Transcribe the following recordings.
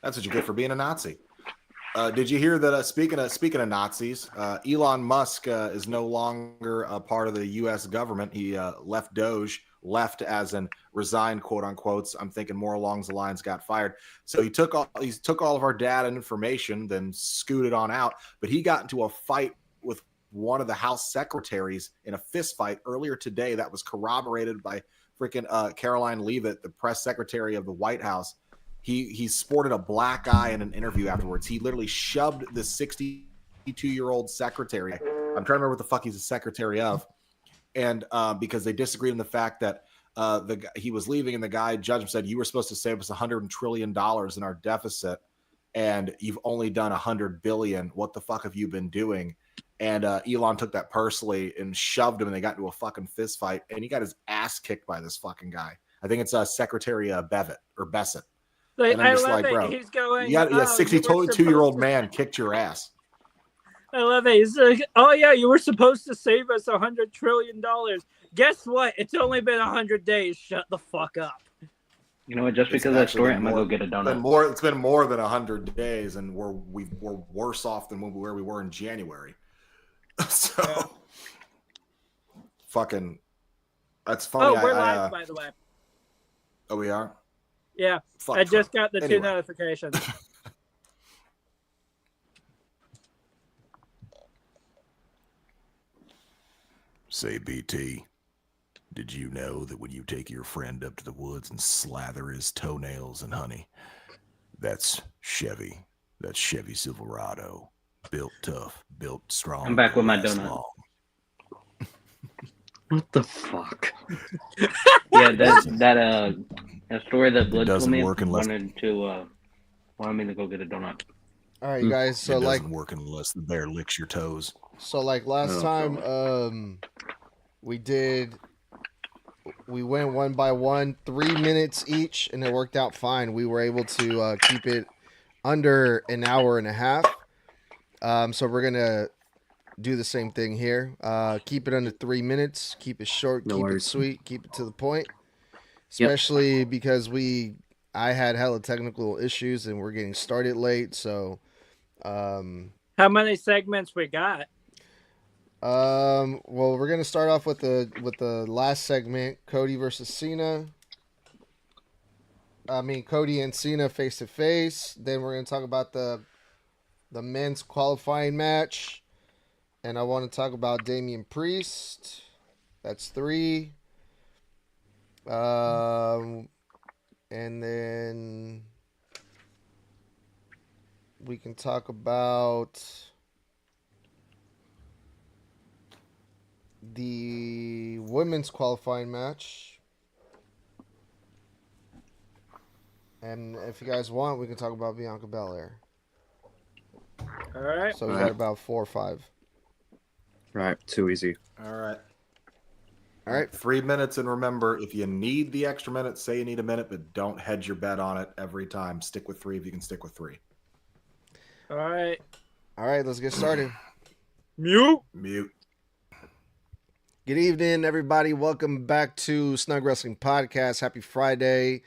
That's what you get for being a Nazi. Did you hear that? Speaking of Nazis, Elon Musk is no longer a part of the U.S. government. He left Doge, left as in resigned, quote unquote. I'm thinking more along the lines got fired. So he took all of our data and information, then scooted on out. But he got into a fight with one of the House secretaries in a fist fight earlier today that was corroborated by freaking Caroline Leavitt, the press secretary of the White House. He sported a black eye in an interview afterwards. He literally shoved the 62-year-old secretary. I'm trying to remember what the fuck he's a secretary of. And because they disagreed on the fact that he was leaving, and the judge said, you were supposed to save us $100 trillion in our deficit, and you've only done $100 billion. What the fuck have you been doing? And Elon took that personally and shoved him, and they got into a fucking fist fight, and he got his ass kicked by this fucking guy. I think it's Secretary Bessett. And I'm just like, bro, he's going, you got a 62-year-old man kicked your ass. I love it. He's like, oh, yeah, you were supposed to save us $100 trillion. Guess what? It's only been 100 days. Shut the fuck up. You know what? Just because of that story, I'm going to go get a donut. It's been more than 100 days, and we're worse off than where we were in January. So, yeah. Fucking, that's funny. Oh, we're live, by the way. Oh, we are? Yeah, I just got the two notifications. Say, BT, did you know that when you take your friend up to the woods and slather his toenails in honey, that's Chevy. That's Chevy Silverado. Built tough, built strong. I'm back with my donut. What the fuck? Yeah, that story that Blood told me wanted me to go get a donut. All right, you guys. So it doesn't work unless the bear licks your toes. So like last time, we went one by one, 3 minutes each, and it worked out fine. We were able to keep it under an hour and a half. So we're gonna do the same thing here. Keep it under 3 minutes. Keep it short. Keep it sweet. Keep it to the point. Especially because I had hella technical issues and we're getting started late. So, how many segments we got? Well, we're gonna start off with the last segment, Cody versus Cena. Cody and Cena face to face. Then we're gonna talk about the men's qualifying match. And I want to talk about Damian Priest. That's 3. And then we can talk about the women's qualifying match. And if you guys want, we can talk about Bianca Belair. All right. So we got about 4 or 5. Right, too easy. All right. 3 minutes, and remember, if you need the extra minute, say you need a minute, but don't hedge your bet on it every time. Stick with 3 if you can stick with 3. All right, let's get started. Mute. Good evening, everybody. Welcome back to Snug Wrestling Podcast. Happy Friday.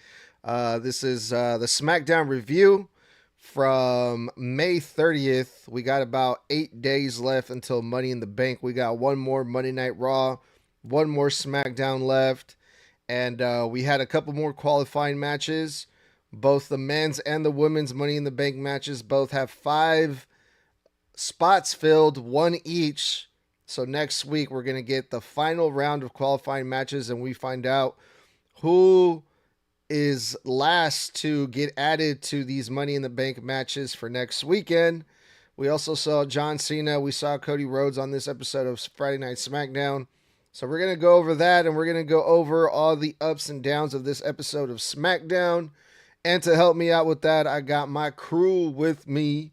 This is the SmackDown review from May 30th. We got about 8 days left until Money in the Bank. We got one more Monday Night Raw, one more SmackDown left, and we had a couple more qualifying matches. Both the men's and the women's Money in the Bank matches both have 5 spots filled, 1 each. So next week we're going to get the final round of qualifying matches, and we find out who is last to get added to these Money in the Bank matches for next weekend. We also saw John Cena. We saw Cody Rhodes on this episode of Friday Night SmackDown. So we're going to go over that, and we're going to go over all the ups and downs of this episode of SmackDown. And to help me out with that, I got my crew with me,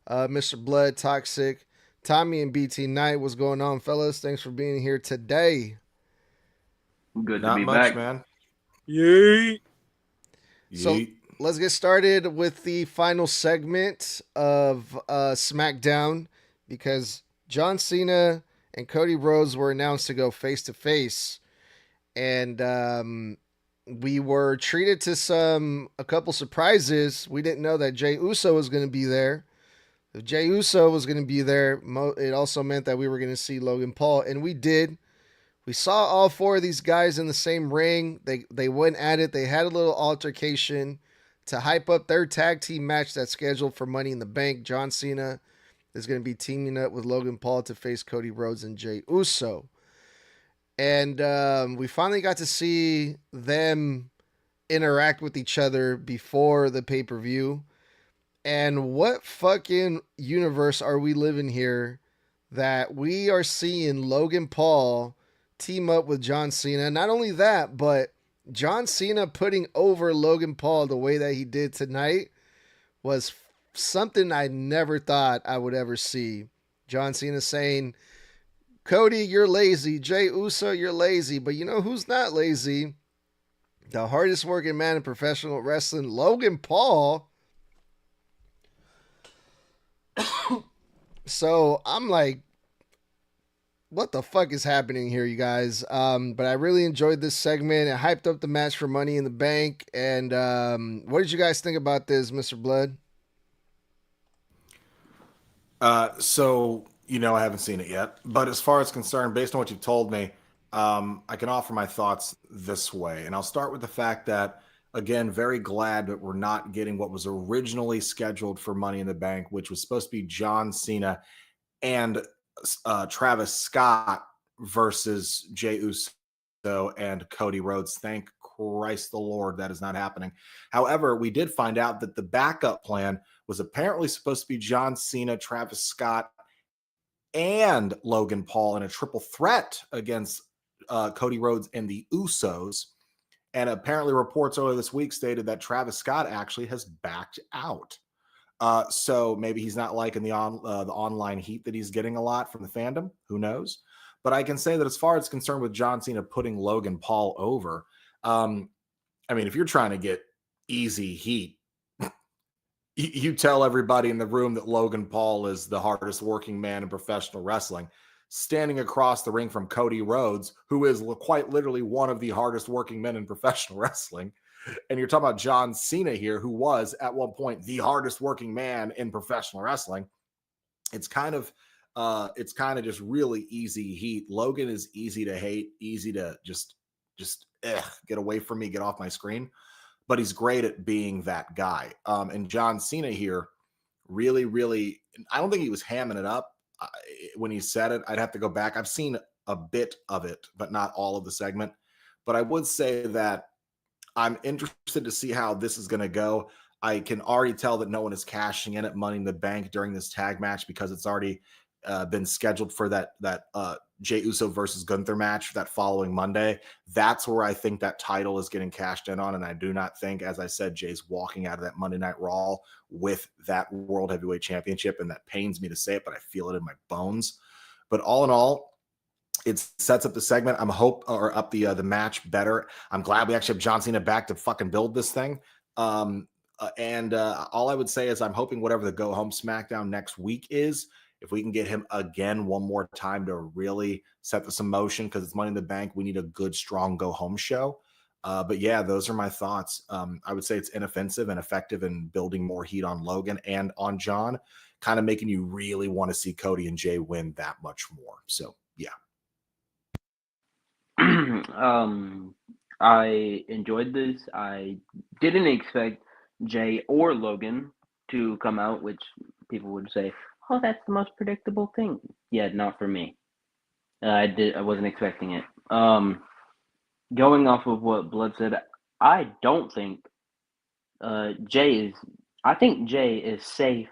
Mr. Blood Toxic, Tommy, and BT Knight. What's going on, fellas? Thanks for being here today. Good to be back, man. Yeet. So let's get started with the final segment of SmackDown, because John Cena and Cody Rhodes were announced to go face to face, and we were treated to a couple surprises. We didn't know that Jey Uso was going to be there. If Jey Uso was going to be there, it also meant that we were going to see Logan Paul, and we did. We saw all four of these guys in the same ring. They went at it. They had a little altercation to hype up their tag team match that's scheduled for Money in the Bank. John Cena is going to be teaming up with Logan Paul to face Cody Rhodes and Jey Uso. And we finally got to see them interact with each other before the pay-per-view. And what fucking universe are we living here that we are seeing Logan Paul team up with John Cena? Not only that, but John Cena putting over Logan Paul the way that he did tonight was something I never thought I would ever see. John Cena saying, Cody, you're lazy. Jey Uso, you're lazy. But you know who's not lazy? The hardest working man in professional wrestling, Logan Paul. So I'm like, what the fuck is happening here, you guys? But I really enjoyed this segment. It hyped up the match for Money in the Bank. And what did you guys think about this, Mr. Blood? So, I haven't seen it yet. But as far as concerned, based on what you've told me, I can offer my thoughts this way. And I'll start with the fact that, again, very glad that we're not getting what was originally scheduled for Money in the Bank, which was supposed to be John Cena and Travis Scott versus Jey Uso and Cody Rhodes. Thank Christ the Lord, that is not happening. However, we did find out that the backup plan was apparently supposed to be John Cena, Travis Scott, and Logan Paul in a triple threat against Cody Rhodes and the Usos. And apparently reports earlier this week stated that Travis Scott actually has backed out. So maybe he's not liking the online heat that he's getting a lot from the fandom. Who knows? But I can say that as far as concerned with John Cena putting Logan Paul over, if you're trying to get easy heat, you tell everybody in the room that Logan Paul is the hardest working man in professional wrestling, standing across the ring from Cody Rhodes, who is quite literally one of the hardest working men in professional wrestling. And you're talking about John Cena here, who was at one point the hardest working man in professional wrestling. It's kind of just really easy heat. Logan is easy to hate, easy to just get away from me, get off my screen. But he's great at being that guy. And John Cena here really, really, I don't think he was hamming it up when he said it. I'd have to go back. I've seen a bit of it, but not all of the segment. But I would say that I'm interested to see how this is going to go. I can already tell that no one is cashing in at Money in the Bank during this tag match because it's already been scheduled for that Jey Uso versus Gunther match that following Monday. That's where I think that title is getting cashed in on. And I do not think, as I said, Jay's walking out of that Monday Night Raw with that World Heavyweight Championship. And that pains me to say it, but I feel it in my bones. But all in all, it sets up the segment. The match better. I'm glad we actually have John Cena back to fucking build this thing. All I would say is I'm hoping whatever the go home SmackDown next week is, if we can get him again one more time to really set this in motion, because it's Money in the Bank, we need a good, strong go home show. But yeah, those are my thoughts. I would say it's inoffensive and effective in building more heat on Logan and on John, kind of making you really want to see Cody and Jay win that much more. So yeah. I enjoyed this. I didn't expect Jay or Logan to come out, which people would say, oh, that's the most predictable thing. Yeah, not for me. I wasn't expecting it. Going off of what Blood said, I don't think Jay is safe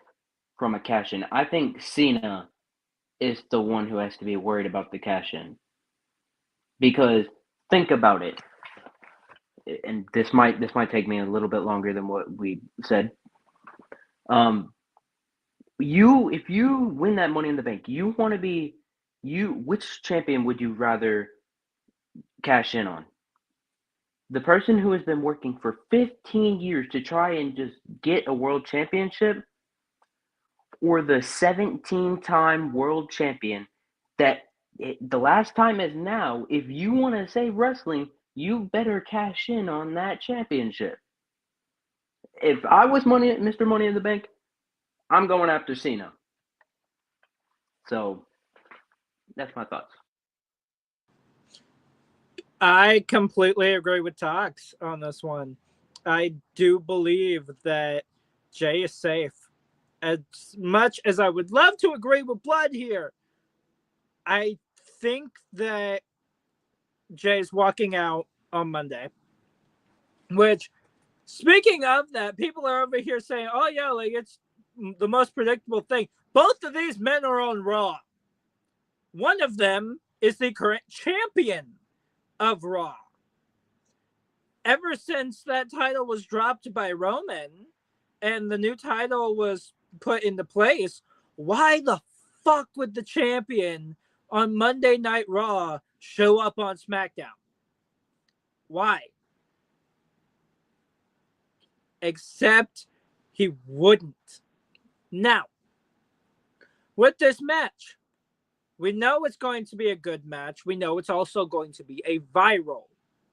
from a cash-in. I think Cena is the one who has to be worried about the cash-in. Because think about it, and this might take me a little bit longer than what we said. If you win that Money in the Bank, you want to be which champion would you rather cash in on? The person who has been working for 15 years to try and just get a world championship, or the 17-time world champion that the last time is now? If you want to say wrestling, you better cash in on that championship. If I was Mr. Money in the Bank, I'm going after Cena. So that's my thoughts. I completely agree with Tox on this one. I do believe that Jay is safe. As much as I would love to agree with Blood here, I think that Jay's walking out on Monday. Which, speaking of that, people are over here saying, oh, yeah, like it's the most predictable thing. Both of these men are on Raw. One of them is the current champion of Raw. Ever since that title was dropped by Roman and the new title was put into place, why the fuck would the champion on Monday Night Raw show up on SmackDown? Why? Except he wouldn't. Now, with this match, we know it's going to be a good match. We know it's also going to be a viral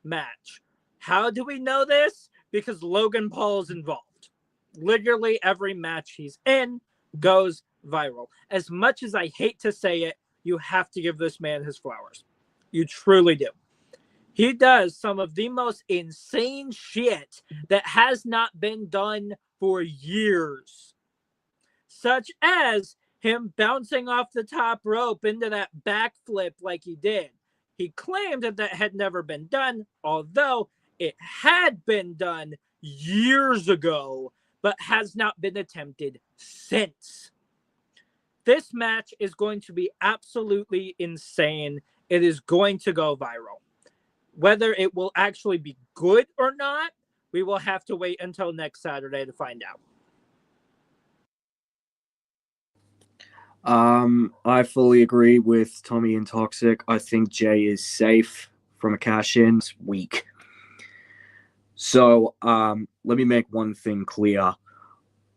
match. How do we know this? Because Logan Paul is involved. Literally every match he's in goes viral. As much as I hate to say it, you have to give this man his flowers. You truly do. He does some of the most insane shit that has not been done for years. Such as him bouncing off the top rope into that backflip like he did. He claimed that had never been done, although it had been done years ago, but has not been attempted since. This match is going to be absolutely insane. It is going to go viral. Whether it will actually be good or not, we will have to wait until next Saturday to find out. I fully agree with Tommy and Toxic. I think Jay is safe from a cash-in. It's weak. So, let me make one thing clear.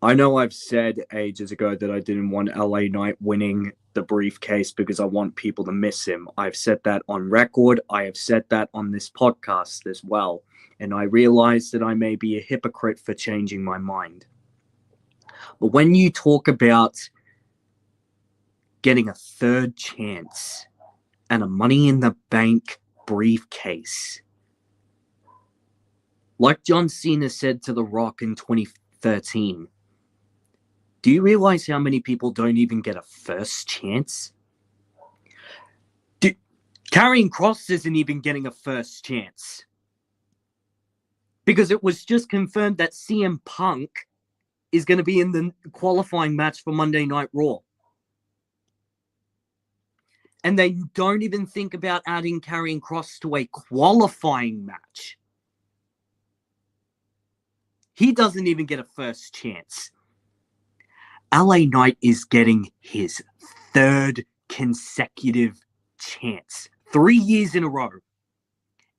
I know I've said ages ago that I didn't want LA Knight winning the briefcase because I want people to miss him. I've said that on record. I have said that on this podcast as well. And I realize that I may be a hypocrite for changing my mind. But when you talk about getting a third chance and a Money in the Bank briefcase, like John Cena said to The Rock in 2013, do you realize how many people don't even get a first chance? Karrion Kross isn't even getting a first chance. Because it was just confirmed that CM Punk is going to be in the qualifying match for Monday Night Raw. And they don't even think about adding Karrion Kross to a qualifying match. He doesn't even get a first chance. LA Knight is getting his third consecutive chance. 3 years in a row.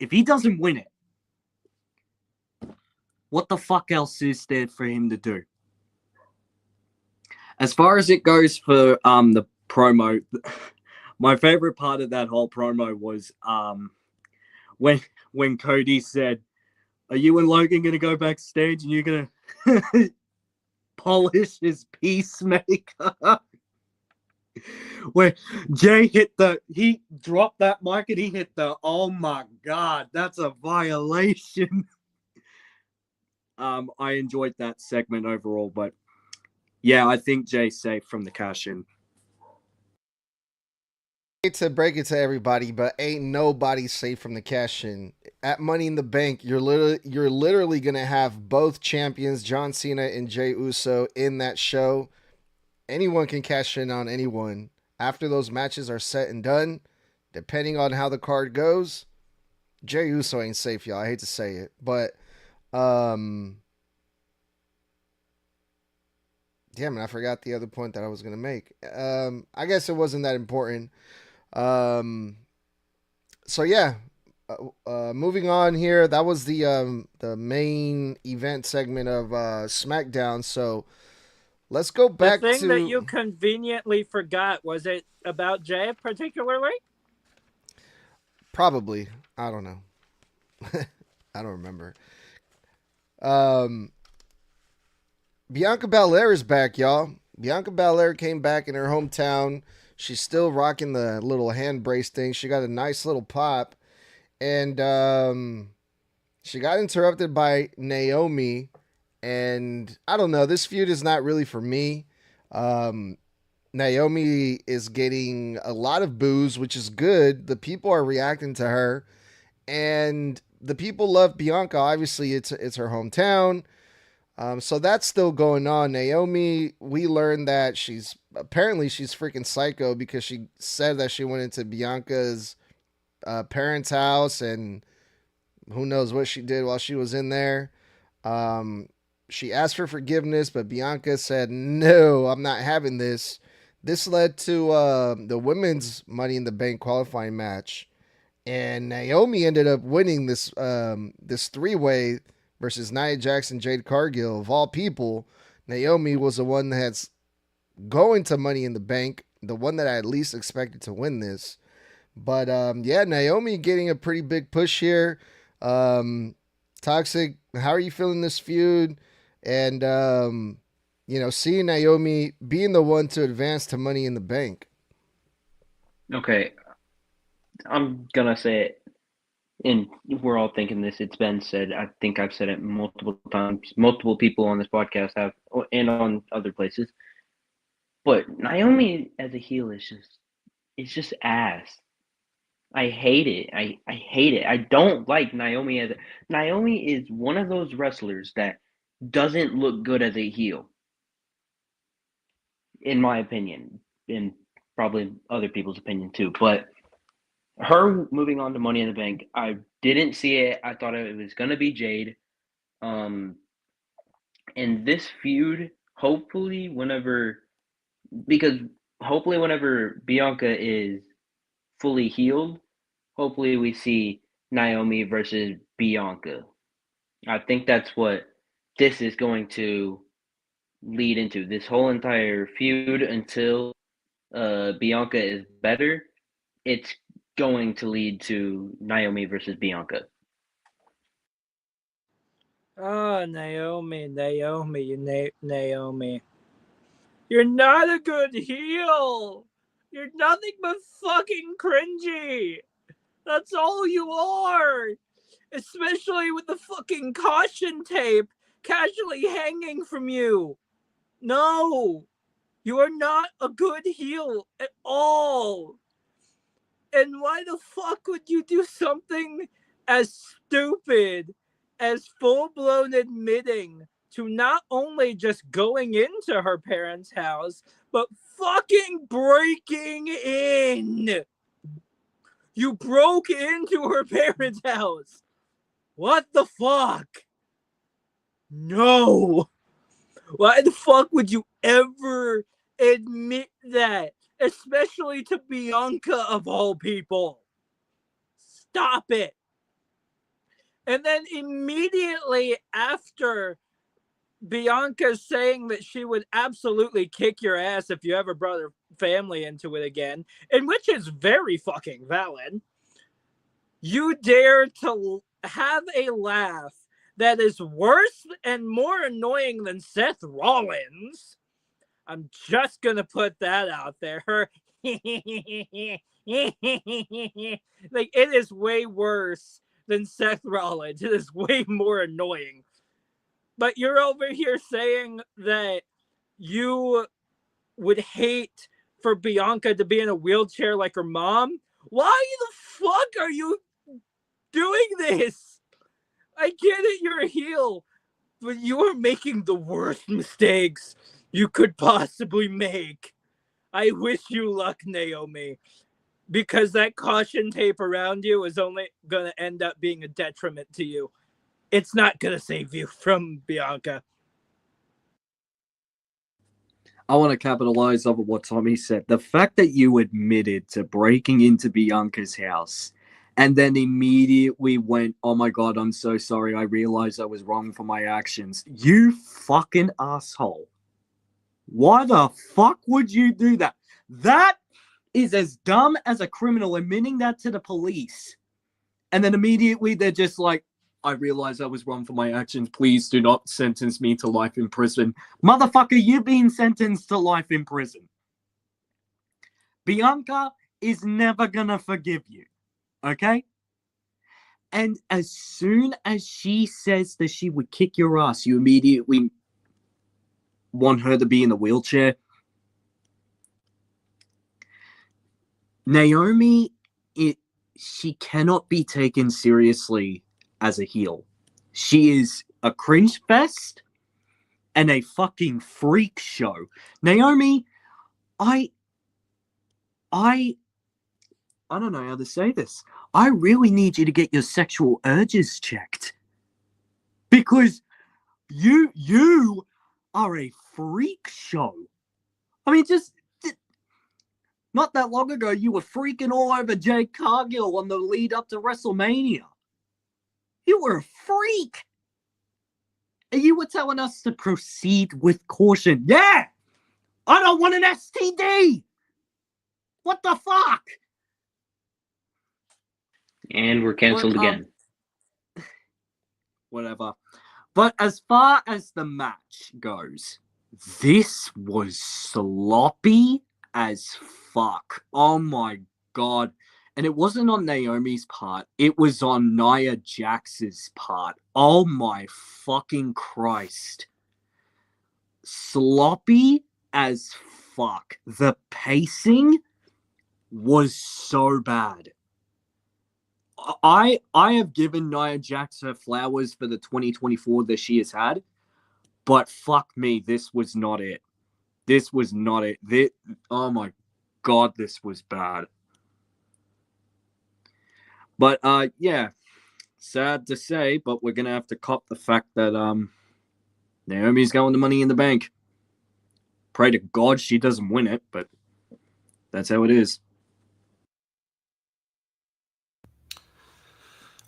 If he doesn't win it, what the fuck else is there for him to do? As far as it goes for the promo, my favorite part of that whole promo was when Cody said, "Are you and Logan gonna go backstage and you're gonna polish his peacemaker?" Where Jay he dropped that mic and he hit oh my god, that's a violation. I enjoyed that segment overall, but yeah, I think Jay's safe from the cash-in. I hate to break it to everybody, but ain't nobody safe from the cash-in. At Money in the Bank, you're literally gonna have both champions, John Cena and Jey Uso, in that show. Anyone can cash in on anyone. After those matches are set and done, depending on how the card goes, Jey Uso ain't safe, y'all. I hate to say it, but damn it, I forgot the other point that I was gonna make. I guess it wasn't that important. So yeah, moving on here. That was the main event segment of SmackDown. So let's go back the thing to that you conveniently forgot. Was it about Jay particularly? Probably. I don't know. I don't remember. Bianca Belair is back, y'all. Bianca Belair came back in her hometown. She's still rocking the little hand brace thing. She got a nice little pop. And she got interrupted by Naomi. And I don't know. This feud is not really for me. Naomi is getting a lot of boos, which is good. The people are reacting to her. And the people love Bianca. Obviously, it's her hometown. So that's still going on. Naomi, we learned that she's freaking psycho because she said that she went into Bianca's parents' house and who knows what she did while she was in there. She asked for forgiveness, but Bianca said, no, I'm not having this. This led to the women's Money in the Bank qualifying match. And Naomi ended up winning this three-way versus Nia Jackson, Jade Cargill. Of all people, Naomi was the one that's going to Money in the Bank, the one that I at least expected to win this. But yeah, Naomi getting a pretty big push here. Toxic, how are you feeling this feud? And, seeing Naomi being the one to advance to Money in the Bank. Okay, I'm going to say it. And we're all thinking this. It's been said. I think I've said it multiple times. Multiple people on this podcast have, and on other places. But Naomi as a heel is just ass. I hate it. I hate it. I don't like Naomi Naomi is one of those wrestlers that doesn't look good as a heel, in my opinion, and probably other people's opinion too. But her moving on to Money in the Bank, I didn't see it. I thought it was going to be Jade. And this feud, hopefully whenever Bianca is fully healed, hopefully we see Naomi versus Bianca. I think that's what this is going to lead into. This whole entire feud until Bianca is better, it's going to lead to Naomi versus Bianca. Oh, Naomi. You're not a good heel. You're nothing but fucking cringy. That's all you are. Especially with the fucking caution tape casually hanging from you. No. You are not a good heel at all. And why the fuck would you do something as stupid as full-blown admitting to not only just going into her parents' house, but fucking breaking in? You broke into her parents' house. What the fuck? No. Why the fuck would you ever admit that? Especially to Bianca of all people. Stop it. And then immediately after Bianca saying that she would absolutely kick your ass if you ever brought her family into it again, and which is very fucking valid, you dare to have a laugh that is worse and more annoying than Seth Rollins. I'm just gonna put that out there. Like, it is way worse than Seth Rollins. It is way more annoying. But you're over here saying that you would hate for Bianca to be in a wheelchair like her mom. Why the fuck are you doing this? I get it, you're a heel, but you are making the worst mistakes you could possibly make. I wish you luck, Naomi, because that caution tape around you is only going to end up being a detriment to you. It's not going to save you from Bianca. I want to capitalize on what Tommy said. The fact that you admitted to breaking into Bianca's house and then immediately went, oh my God, I'm so sorry. I realized I was wrong for my actions. You fucking asshole. Why the fuck would you do that? That is as dumb as a criminal admitting that to the police. And then immediately they're just like, I realize I was wrong for my actions. Please do not sentence me to life in prison. Motherfucker, you've been sentenced to life in prison. Bianca is never gonna forgive you. Okay? And as soon as she says that she would kick your ass, you immediately want her to be in the wheelchair. Naomi, she cannot be taken seriously as a heel. She is a cringe fest and a fucking freak show. Naomi, I don't know how to say this. I really need you to get your sexual urges checked. Because you are a freak show. I mean, just not that long ago, you were freaking all over Jade Cargill on the lead up to WrestleMania. You were a freak. And you were telling us to proceed with caution. Yeah! I don't want an STD! What the fuck? And we're canceled again. Whatever. But as far as the match goes, this was sloppy as fuck. Oh my god. And it wasn't on Naomi's part. It was on Nia Jax's part. Oh my fucking Christ. Sloppy as fuck. The pacing was so bad. I have given Nia Jax her flowers for the 2024 that she has had, but fuck me, this was not it. This was not it. Oh my god, this was bad. But yeah, sad to say, but we're gonna have to cop the fact that Naomi's going to Money in the Bank. Pray to God she doesn't win it, but that's how it is.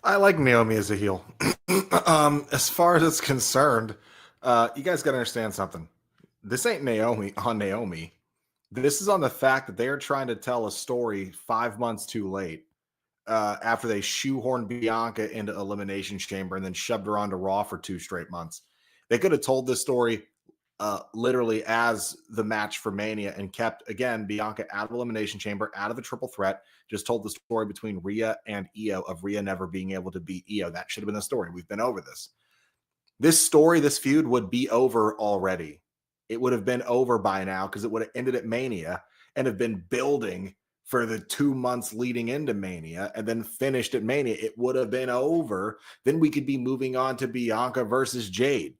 I like Naomi as a heel. As far as it's concerned, you guys got to understand something. This ain't Naomi on Naomi. This is on the fact that they are trying to tell a story 5 months too late after they shoehorned Bianca into Elimination Chamber and then shoved her onto Raw for 2 straight months. They could have told this story literally as the match for Mania and kept, again, Bianca out of Elimination Chamber, out of the triple threat, just told the story between Rhea and Io of Rhea never being able to beat Io. That should have been the story. We've been over this. This story, this feud would be over already. It would have been over by now because it would have ended at Mania and have been building for the 2 months leading into Mania and then finished at Mania. It would have been over. Then we could be moving on to Bianca versus Jade.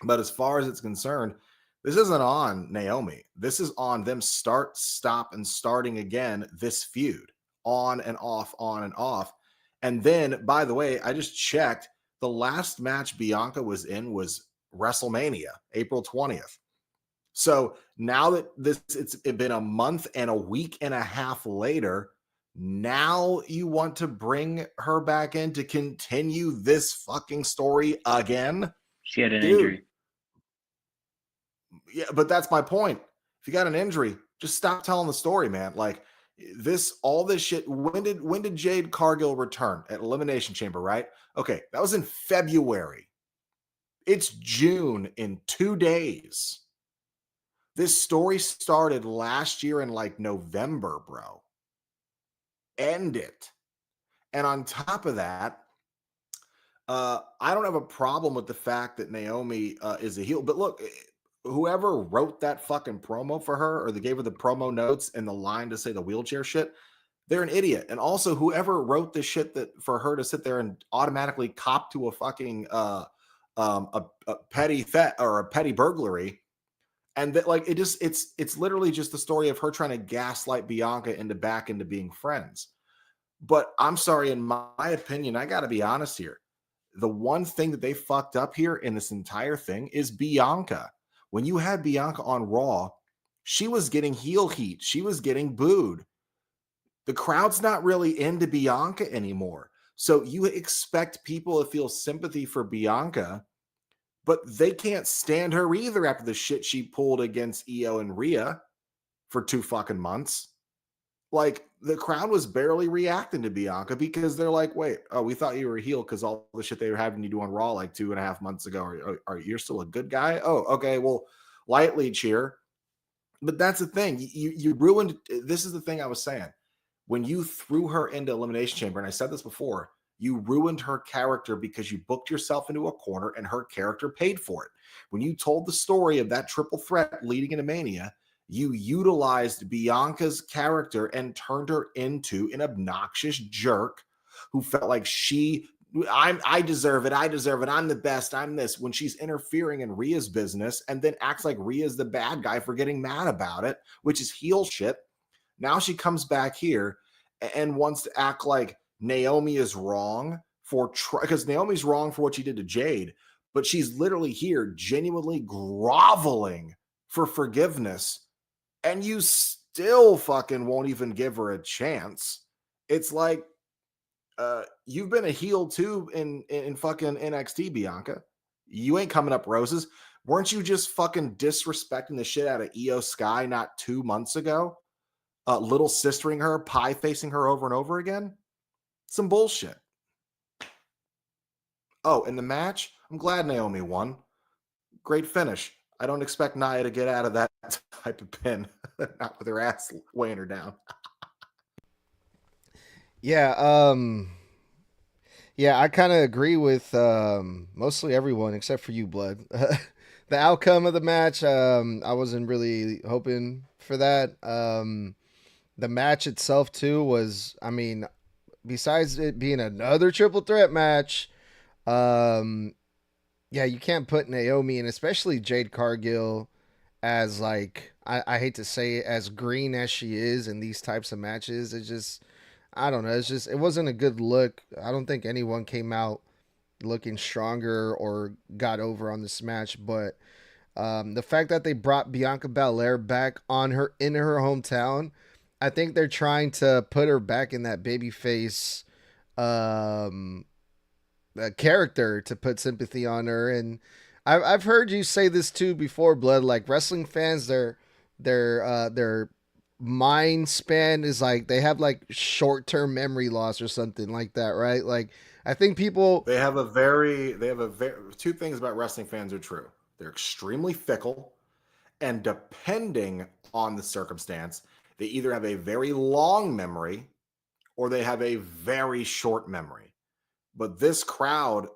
But as far as it's concerned, this isn't on Naomi. This is on them start, stop, and starting again this feud. On and off, on and off. And then, by the way, I just checked. The last match Bianca was in was WrestleMania, April 20th. So now that it's been a month and a week and a half later, now you want to bring her back in to continue this fucking story again? She had an injury. Yeah, but that's my point. If you got an injury, just stop telling the story, man. Like all this shit. When did Jade Cargill return? At Elimination Chamber, right? Okay, that was in February. It's June in 2 days. This story started last year in like November, bro. End it. And on top of that, I don't have a problem with the fact that Naomi is a heel. But look, whoever wrote that fucking promo for her, or they gave her the promo notes and the line to say the wheelchair shit, they're an idiot. And also, whoever wrote this shit that for her to sit there and automatically cop to a fucking a petty theft or a petty burglary, and that like it's literally just the story of her trying to gaslight Bianca back into being friends. But I'm sorry, in my opinion, I got to be honest here. The one thing that they fucked up here in this entire thing is Bianca. When you had Bianca on Raw, she was getting heel heat. She was getting booed. The crowd's not really into Bianca anymore. So you expect people to feel sympathy for Bianca, but they can't stand her either after the shit she pulled against Io and Rhea for 2 fucking months. like the crowd was barely reacting to Bianca because they're like, wait, oh, we thought you were a heel because all the shit they were having you do on Raw like 2.5 months ago. Are you're still a good guy? Oh, okay, well, lightly cheer. But that's the thing. You ruined. This is the thing I was saying. When you threw her into Elimination Chamber, and I said this before, you ruined her character because you booked yourself into a corner and her character paid for it. When you told the story of that triple threat leading into Mania, you utilized Bianca's character and turned her into an obnoxious jerk who felt like I deserve it. I deserve it. I'm the best. I'm this. When she's interfering in Rhea's business and then acts like Rhea's the bad guy for getting mad about it, which is heel shit. Now she comes back here and wants to act like Naomi is wrong because Naomi's wrong for what she did to Jade, but she's literally here genuinely groveling for forgiveness, and you still fucking won't even give her a chance. It's like you've been a heel too in fucking NXT, Bianca. You ain't coming up roses. Weren't you just fucking disrespecting the shit out of Io Sky not 2 months ago? Little sistering her, pie facing her over and over again. Some bullshit. Oh, in the match, I'm glad Naomi won. Great finish. I don't expect Nia to get out of that type of pin, not with her ass weighing her down. Yeah, yeah, I kind of agree with mostly everyone except for you, Blood. The outcome of the match, I wasn't really hoping for that. The match itself too was, I mean, besides it being another triple threat match, yeah, you can't put Naomi and especially Jade Cargill as like I hate to say it, as green as she is in these types of matches. It's just I don't know. It's just it wasn't a good look. I don't think anyone came out looking stronger or got over on this match, but the fact that they brought Bianca Belair back on her in her hometown, I think they're trying to put her back in that babyface character to put sympathy on her. And I've heard you say this too before, Blood. Like wrestling fans, their mind span is like they have like short term memory loss or something like that, right? Like I think people They have a two things about wrestling fans are true. They're extremely fickle, and depending on the circumstance, they either have a very long memory or they have a very short memory. But this crowd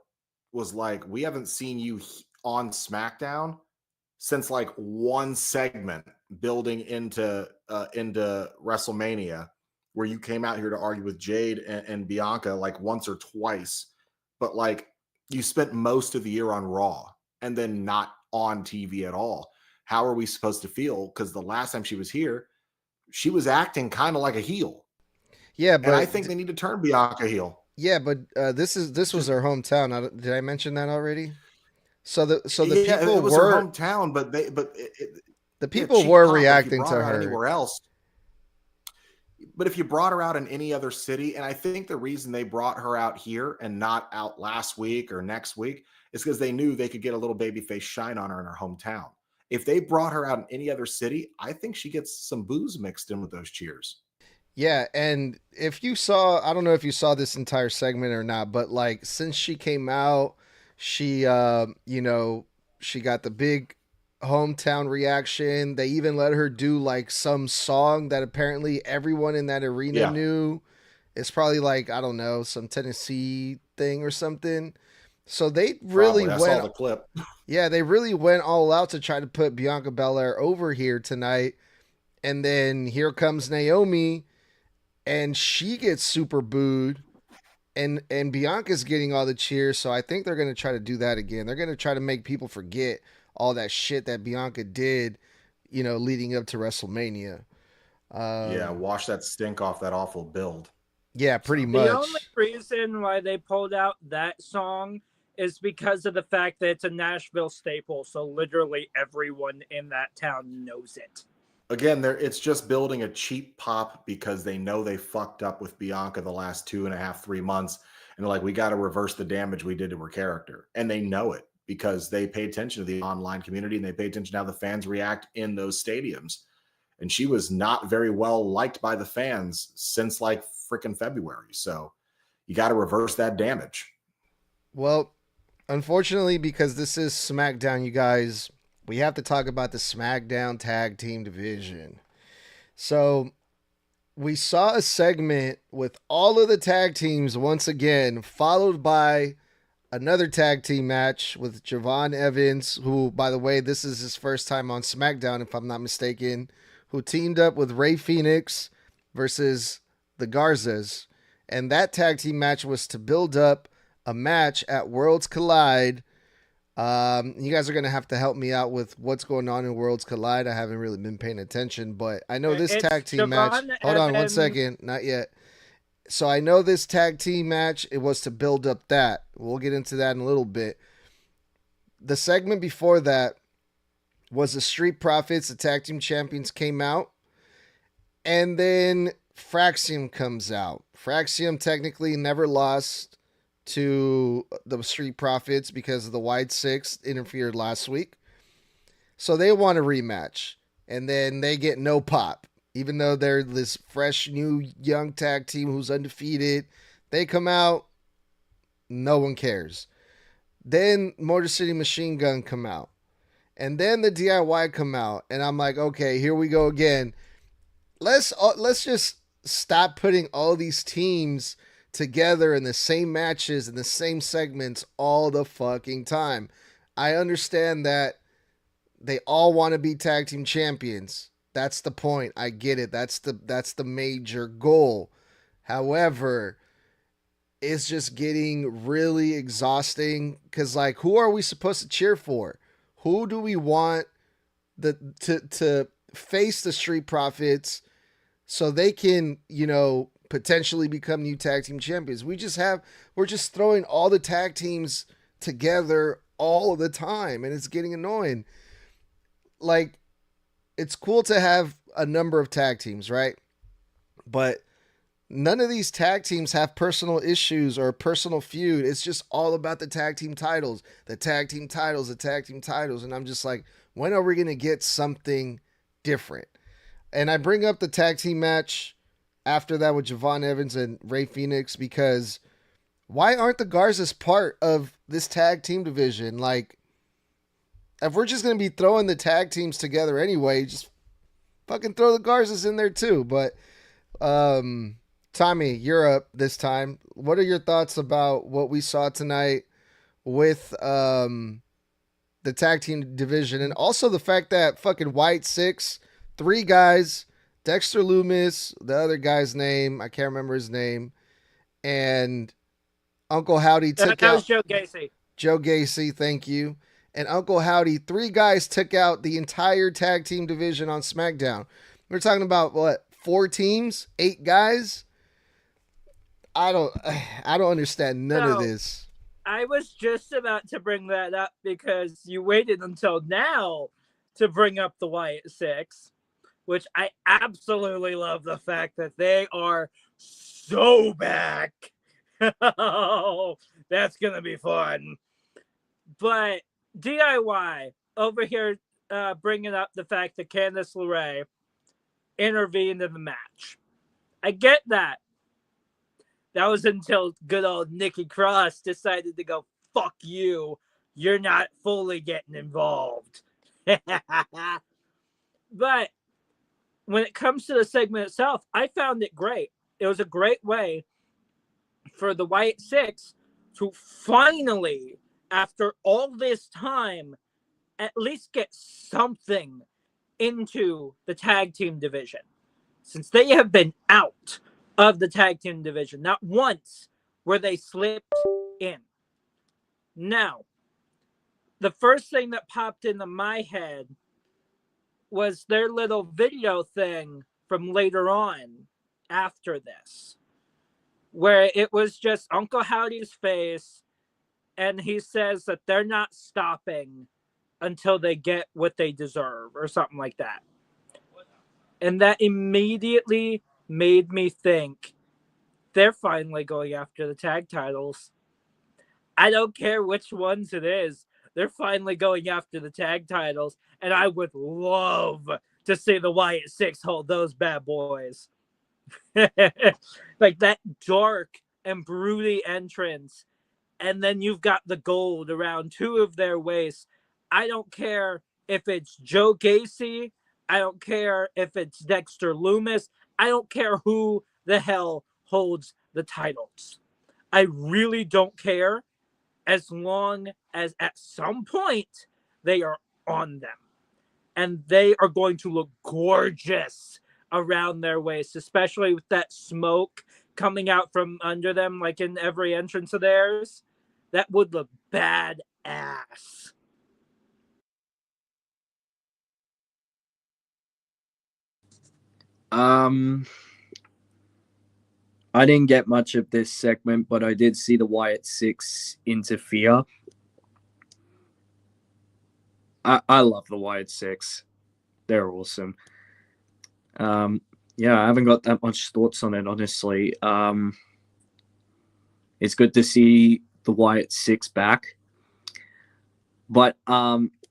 was like, we haven't seen you on SmackDown since like one segment building into WrestleMania, where you came out here to argue with Jade and Bianca like once or twice, but like you spent most of the year on Raw and then not on TV at all. How are we supposed to feel? Because the last time she was here, she was acting kind of like a heel. yeah, but And I think they need to turn Bianca heel. yeah, but this was her hometown. Did I mention that already? So the Yeah, people it was were her hometown, but the people were reacting to her anywhere else. But if you brought her out in any other city, and I think the reason they brought her out here and not out last week or next week is because they knew they could get a little babyface shine on her in her hometown. If they brought her out in any other city, I think she gets some booze mixed in with those cheers. Yeah, and if you saw, I don't know if you saw this entire segment or not, but like since she came out, she she got the big hometown reaction. They even let her do like some song that apparently everyone in that arena knew. It's probably like, I don't know, some Tennessee thing or something. So they really I went saw the clip. Yeah, they really went all out to try to put Bianca Belair over here tonight. And then here comes Naomi and she gets super booed, and Bianca's getting all the cheers. So I think they're going to try to do that again. They're going to try to make people forget all that shit that Bianca did, leading up to WrestleMania. Yeah, wash that stink off that awful build. Yeah, pretty much. The only reason why they pulled out that song is because of the fact that it's a Nashville staple, so literally everyone in that town knows it. Again, it's just building a cheap pop because they know they fucked up with Bianca the last 2.5, 3 months. And they're like, we got to reverse the damage we did to her character. And they know it because they pay attention to the online community and they pay attention to how the fans react in those stadiums. and she was not very well liked by the fans since like freaking February. So you got to reverse that damage. Well, unfortunately, because this is SmackDown, you guys, we have to talk about the SmackDown Tag Team Division. So we saw a segment with all of the tag teams once again, followed by another tag team match with Javon Evans, who, by the way, this is his first time on SmackDown, if I'm not mistaken, who teamed up with Rey Fenix versus the Garzas. And that tag team match was to build up a match at Worlds Collide. You guys are going to have to help me out with what's going on in Worlds Collide. I haven't really been paying attention, but I know this tag team match. Hold on one second. Not yet. So I know this tag team match, it was to build up that. We'll get into that in a little bit. The segment before that was the Street Profits, the tag team champions, came out. And then Fraxium comes out. Fraxium technically never lost to the Street Profits because of the Wide Six interfered last week. So they want a rematch. And then they get no pop. Even though they're this fresh, new, young tag team who's undefeated. They come out. No one cares. Then Motor City Machine Gun come out. And then the DIY come out. And I'm like, okay, here we go again. Let's just stop putting all these teams together in the same matches, in the same segments all the fucking time. I understand that they all want to be tag team champions. That's the point. I get it. That's the major goal. However, it's just getting really exhausting because, like, who are we supposed to cheer for? Who do we want to face the Street Profits so they can, potentially become new tag team champions? We're just throwing all the tag teams together all the time, and it's getting annoying. Like, it's cool to have a number of tag teams, right? But none of these tag teams have personal issues or a personal feud. It's just all about the tag team titles, the tag team titles, the tag team titles. And I'm just like, when are we going to get something different? And I bring up the tag team match after that with Javon Evans and Rey Fenix because why aren't the Garzas part of this tag team division? Like, if we're just going to be throwing the tag teams together anyway, just fucking throw the Garzas in there too. But, Tommy, you're up this time. What are your thoughts about what we saw tonight with the tag team division? And also the fact that fucking White Six, 3 guys, Dexter Loomis, the other guy's name, I can't remember his name, and Uncle Howdy took that out... was Joe Gacy. Joe Gacy, thank you. And Uncle Howdy, 3 guys took out the entire tag team division on SmackDown. We're talking about, what, 4 teams? 8 guys? I don't understand none of this. I was just about to bring that up because you waited until now to bring up the Wyatt Six, which I absolutely love the fact that they are so back. Oh, that's going to be fun. But DIY over here bringing up the fact that Candice LeRae intervened in the match. I get that. That was until good old Nikki Cross decided to go, fuck you. You're not fully getting involved. But when it comes to the segment itself, I found it great. It was a great way for the Wyatt Six to finally, after all this time, at least get something into the tag team division. Since they have been out of the tag team division, not once where they slipped in. Now, the first thing that popped into my head was their little video thing from later on after this, where it was just Uncle Howdy's face, and he says that they're not stopping until they get what they deserve or something like that. And that immediately made me think they're finally going after the tag titles. I don't care which ones it is. They're finally going after the tag titles, and I would love to see the Wyatt Six hold those bad boys. Like that dark and broody entrance, and then you've got the gold around two of their waists. I don't care if it's Joe Gacy. I don't care if it's Dexter Loomis. I don't care who the hell holds the titles. I really don't care, as long as at some point they are on them. And they are going to look gorgeous around their waist, especially with that smoke coming out from under them, like in every entrance of theirs. That would look badass. I didn't get much of this segment, but I did see the Wyatt Six interfere. I love the Wyatt Six. They're awesome. Yeah, I haven't got that much thoughts on it, honestly. It's good to see the Wyatt Six back. But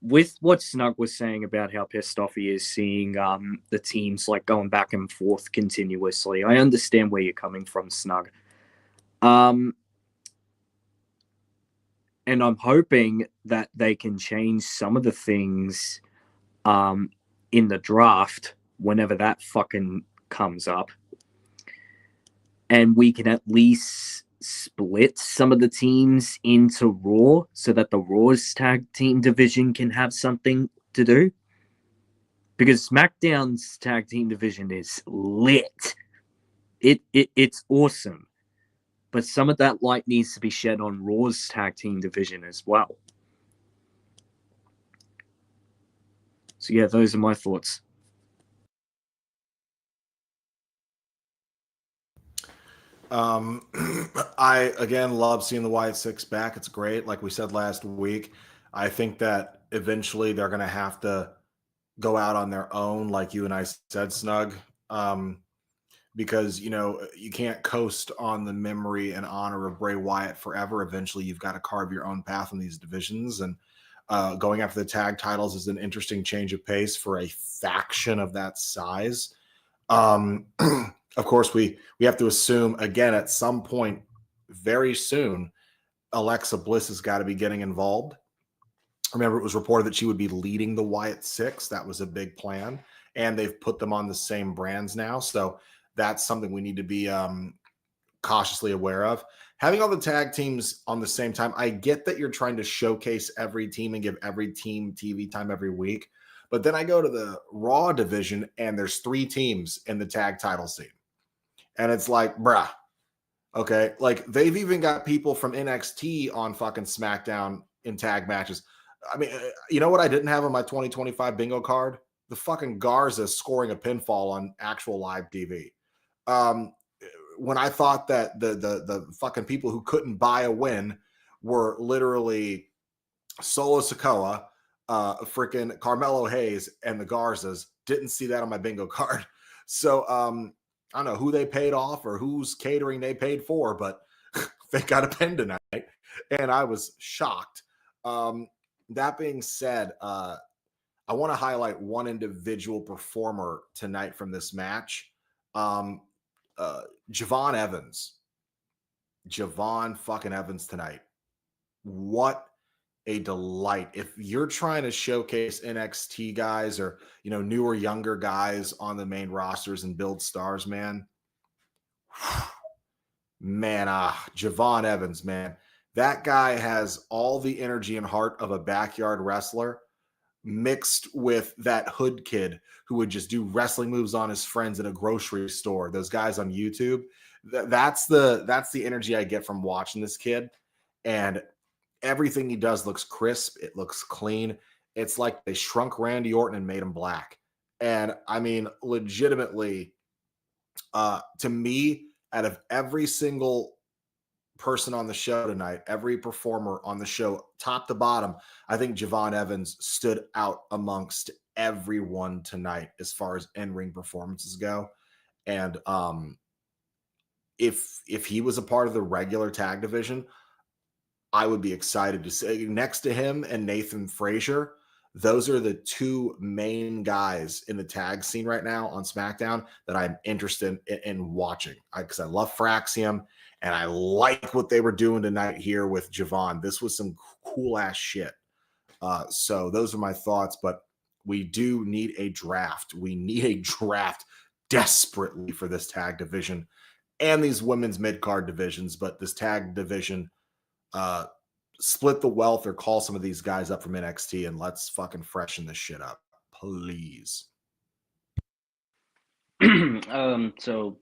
with what Snug was saying about how pissed off he is seeing the teams like going back and forth continuously, I understand where you're coming from, Snug. And I'm hoping that they can change some of the things in the draft whenever that fucking comes up. And we can at least split some of the teams into Raw so that the Raw's tag team division can have something to do. Because SmackDown's tag team division is lit. It's awesome. But some of that light needs to be shed on Raw's tag team division as well. So yeah, those are my thoughts. I again love seeing the Wyatt Six back. It's great. Like we said last week, I think that eventually they're going to have to go out on their own, like you and I said, Snug, because you can't coast on the memory and honor of Bray Wyatt forever. Eventually, you've got to carve your own path in these divisions, and going after the tag titles is an interesting change of pace for a faction of that size. Of course, we have to assume, again, at some point very soon, Alexa Bliss has got to be getting involved. Remember, it was reported that she would be leading the Wyatt Six. That was a big plan. And they've put them on the same brands now. So that's something we need to be cautiously aware of. Having all the tag teams on the same time, I get that you're trying to showcase every team and give every team TV time every week. But then I go to the Raw division and there's 3 teams in the tag title scene. And it's like, bruh, okay. Like they've even got people from NXT on fucking SmackDown in tag matches. I mean, you know what I didn't have on my 2025 bingo card? The fucking Garza scoring a pinfall on actual live TV. When I thought that the fucking people who couldn't buy a win were literally Solo Sikoa, freaking Carmelo Hayes, and the Garzas, didn't see that on my bingo card. So I don't know who they paid off or whose catering they paid for, but they got a pin tonight, and I was shocked. That being said, I want to highlight one individual performer tonight from this match. Javon Evans. Javon fucking Evans tonight. What a delight. If you're trying to showcase NXT guys or, newer, younger guys on the main rosters and build stars, man, Javon Evans, man. That guy has all the energy and heart of a backyard wrestler mixed with that hood kid who would just do wrestling moves on his friends in a grocery store. Those guys on YouTube. That's the energy I get from watching this kid. And everything he does looks crisp. It looks clean. It's like they shrunk Randy Orton and made him black. And I mean, legitimately, to me, out of every single person on the show tonight, every performer on the show, top to bottom, I think Javon Evans stood out amongst everyone tonight as far as in-ring performances go. And if he was a part of the regular tag division, I would be excited to say next to him and Nathan Frazier, those are the two main guys in the tag scene right now on SmackDown that I'm interested in watching, because I love Fraxium and I like what they were doing tonight here with Javon. This was some cool ass shit. So those are my thoughts, but we do need a draft. We need a draft desperately for this tag division and these women's mid-card divisions, but this tag division, split the wealth or call some of these guys up from NXT and let's fucking freshen this shit up, please. So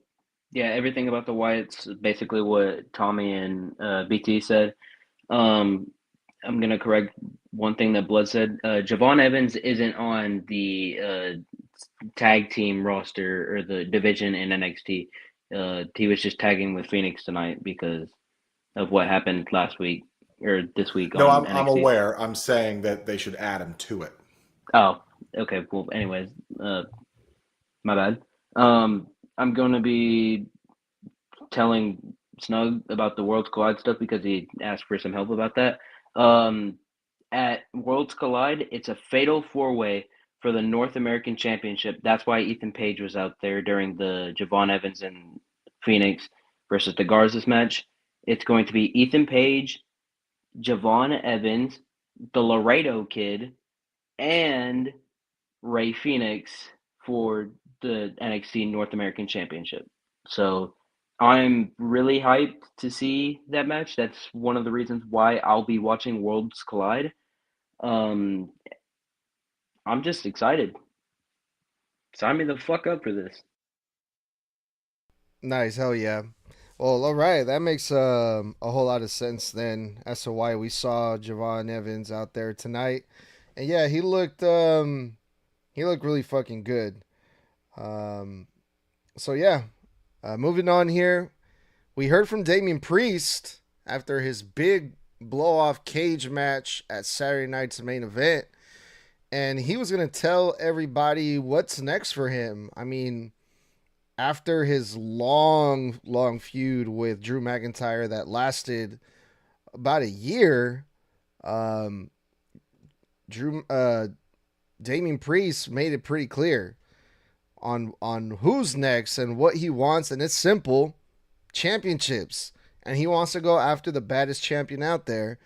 yeah, everything about the Wyatts is basically what Tommy and BT said. I'm gonna correct one thing that Blood said. Javon Evans isn't on the tag team roster or the division in NXT. He was just tagging with Phoenix tonight because of what happened last week or this week. No, on I'm NXT. aware. I'm saying that they should add him to it. Oh, okay. Well, anyways, my bad. I'm going to be telling Snug about the Worlds Collide stuff because he asked for some help about that. At Worlds Collide, it's a fatal four-way for the North American Championship. That's why Ethan Page was out there during the Javon Evans and Phoenix versus the Garza's match. It's going to be Ethan Page, Javon Evans, the Laredo Kid, and Ray Phoenix for the NXT North American Championship. So I'm really hyped to see that match. That's one of the reasons why I'll be watching Worlds Collide. I'm just excited. Sign me the fuck up for this. Nice, hell yeah. Well, all right, that makes a whole lot of sense then as to why we saw Javon Evans out there tonight. And yeah, he looked really fucking good. So yeah, moving on here, we heard from Damian Priest after his big blow off cage match at Saturday night's main event, and he was gonna tell everybody what's next for him. I mean, after his long feud with Drew McIntyre that lasted about a year, Damian Priest made it pretty clear on who's next and what he wants, and it's simple: championships. And he wants to go after the baddest champion out there.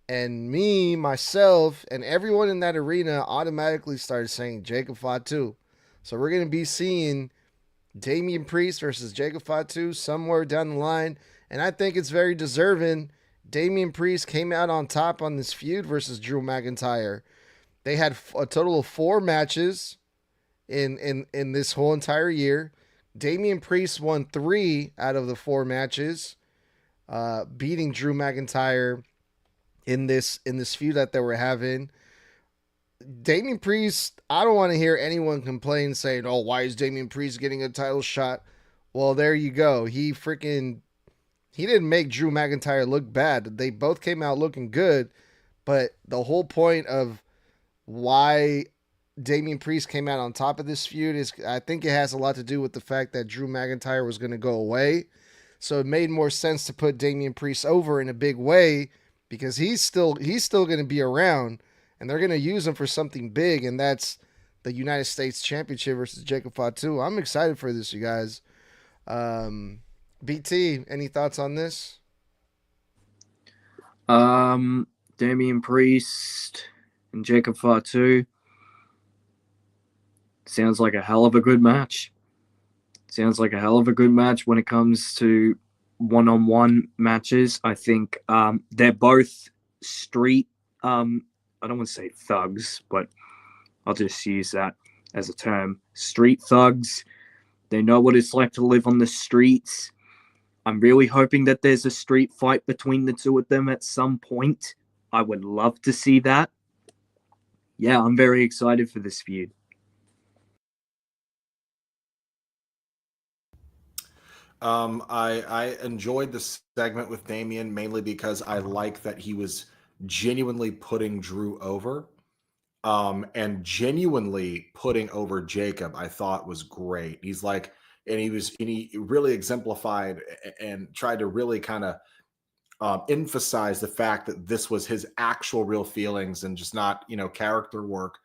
And me, myself, and everyone in that arena automatically started saying Jacob Fatu. So we're going to be seeing Damian Priest versus Jacob Fatu somewhere down the line. And I think it's very deserving. Damian Priest came out on top on this feud versus Drew McIntyre. They had a total of 4 matches in this whole entire year. Damian Priest won 3 out of the 4 matches, beating Drew McIntyre in this feud that they were having. Damian Priest, I don't want to hear anyone complain saying, "Oh, why is Damian Priest getting a title shot?" Well, there you go. He didn't make Drew McIntyre look bad. They both came out looking good, but the whole point of why Damian Priest came out on top of this feud is, I think it has a lot to do with the fact that Drew McIntyre was going to go away. So it made more sense to put Damian Priest over in a big way because he's still going to be around, and they're going to use him for something big, and that's the United States Championship versus Jacob Fatu. I'm excited for this, you guys. BT, any thoughts on this? Damian Priest and Jacob Fatu. Sounds like a hell of a good match. Sounds like a hell of a good match when it comes to one-on-one matches. I think they're both street, I don't want to say thugs, but I'll just use that as a term. Street thugs. They know what it's like to live on the streets. I'm really hoping that there's a street fight between the two of them at some point. I would love to see that. Yeah, I'm very excited for this feud. I enjoyed the segment with Damian mainly because I like that he was genuinely putting Drew over, and genuinely putting over Jacob. I thought was great. He's like, and he really exemplified and tried to really kind of emphasize the fact that this was his actual real feelings and just not, character work.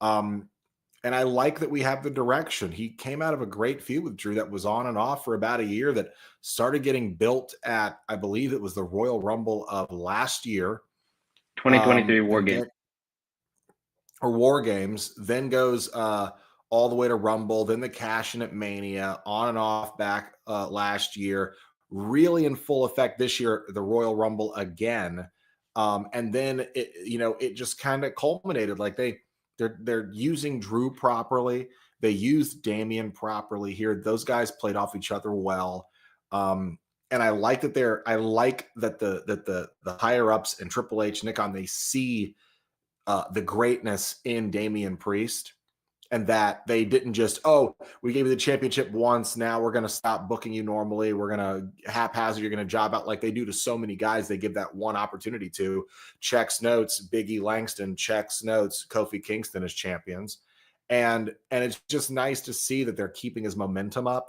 And I like that we have the direction. He came out of a great feud with Drew that was on and off for about a year, that started getting built at, I believe it was the Royal Rumble of last year. 2023 War Games. Or War Games, then goes all the way to Rumble, then the Cash In at Mania, on and off back last year, really in full effect this year, the Royal Rumble again. And then it just kind of culminated. Like they're using Drew properly. They used Damian properly here. Those guys played off each other well. And I like that the higher ups and Triple H, Nick on, they see the greatness in Damian Priest, and that they didn't just, we gave you the championship once, now we're going to stop booking you normally, we're going to haphazard, you're going to job out, like they do to so many guys. They give that one opportunity to. Checks notes Big E Langston, checks notes Kofi Kingston as champions, and it's just nice to see that they're keeping his momentum up.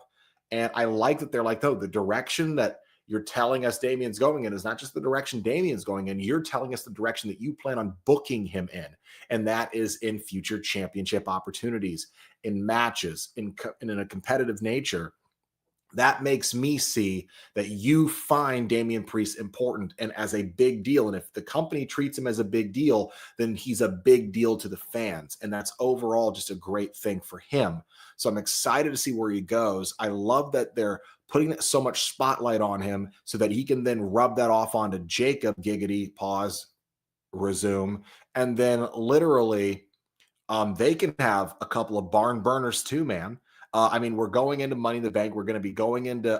And I like that they're like, the direction that you're telling us Damian's going in is not just the direction Damian's going in. You're telling us the direction that you plan on booking him in. And that is in future championship opportunities, in matches, in a competitive nature. That makes me see that you find Damian Priest important and as a big deal. And if the company treats him as a big deal, then he's a big deal to the fans. And that's overall just a great thing for him. So I'm excited to see where he goes. I love that they're putting so much spotlight on him so that he can then rub that off onto Jacob, giggity, pause, resume. And then literally they can have a couple of barn burners too, man. We're going into Money in the Bank. We're going to be going into